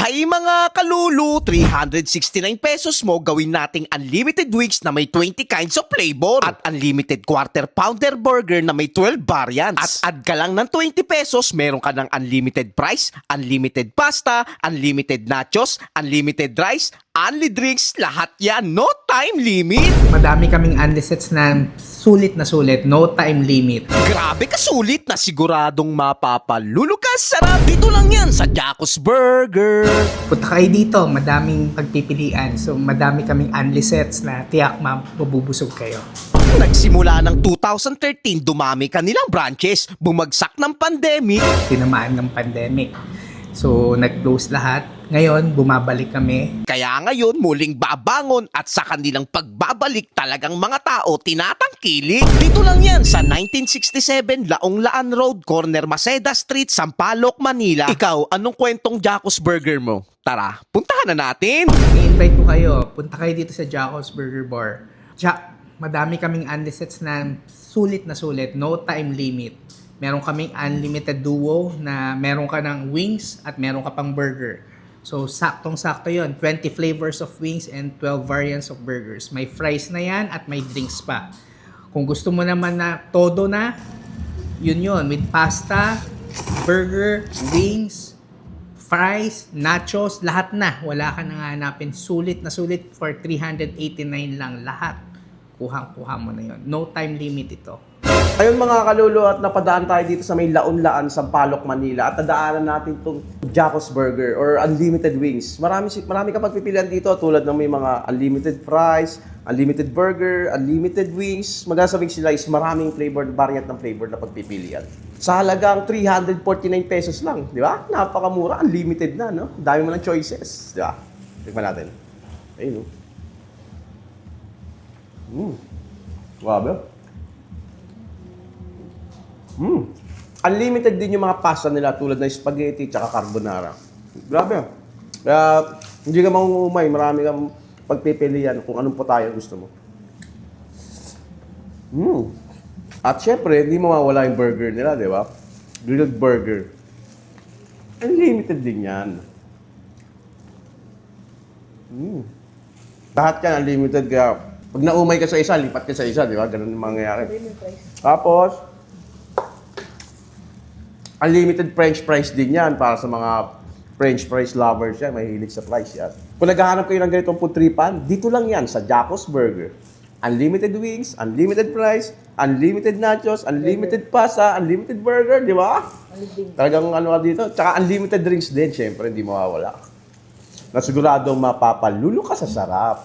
Hay mga kalulu, 369 pesos mo gawin nating unlimited wings na may 20 kinds of flavor at unlimited quarter pounder burger na may 12 variants. At add ka lang ng 20 pesos, meron ka ng unlimited fries, unlimited pasta, unlimited nachos, unlimited rice, unli drinks, lahat yan, no time limit. Madami kaming unli sets na sulit, no time limit. Grabe kasulit na siguradong mapapalulu ka. Sarap dito lang yan sa Jacos Burger. Punta kayo dito, madaming pagpipilian. So madami kaming unli sets na tiyak mabubusog kayo. Nagsimula ng 2013, dumami kanilang branches, bumagsak ng pandemic. Tinamaan ng pandemic. So nag-close lahat. Ngayon, bumabalik kami. Kaya ngayon muling babangon at sa kanilang pagbabalik talagang mga tao tinatangkilik. Dito lang yan sa 1967 Laong-Laan Road, corner Maceda Street, Sampaloc, Manila. Ikaw, anong kwentong Jacos Burger mo? Tara, puntahan na natin. I-invite ko kayo. Punta kayo dito sa Jacos Burger Bar. Madami kaming unli sets na sulit, no time limit. Meron kaming unlimited duo na meron ka ng wings at meron ka pang burger. So, saktong-sakto yon, 20 flavors of wings and 12 variants of burgers. May fries na yan at may drinks pa. Kung gusto mo naman na todo na, yun, with pasta, burger, wings, fries, nachos, lahat na. Wala ka nang hanapin. Sulit na sulit for 389 lang lahat. Kuhang-kuha mo na yon. No time limit ito. Ayun mga kalulu, at napadaan tayo dito sa may Laon-Laan, Sampaloc, Manila, at nadaanan natin itong Jacos Burger or Unlimited Wings. Marami ka pagpipilian dito tulad ng may mga unlimited fries, unlimited burger, unlimited wings. Magkasabing sila is maraming flavor, variant ng flavor na pagpipilian. Sa halagang 349 pesos lang, di ba? Napakamura, unlimited na, no? Dami mo ng choices, di ba? Tignan natin. Ayun, no? Grabe. Unlimited din yung mga pasta nila tulad ng spaghetti at carbonara. Grabe. Kaya hindi ka mangungumay, marami kang pagpipilian kung anong po tayo gusto mo. At syempre, hindi mawawala yung burger nila, di ba? Grilled burger. Unlimited din yan. Lahat yan unlimited, kaya pag naumay ka sa isa, lipat ka sa isa, di ba? Ganun yung mangyayari. Tapos, unlimited french fries din yan para sa mga french fries lovers yan. Mahilig sa fries yan. Kung naghahanap kayo ng ganitong putripan, dito lang yan sa Jacos Burger. Unlimited wings, unlimited fries, unlimited nachos, unlimited pasta, unlimited burger, di ba? Talagang ano ka dito. Tsaka unlimited drinks din, syempre, hindi mawawala. Nasiguradong mapapalulo ka sa sarap.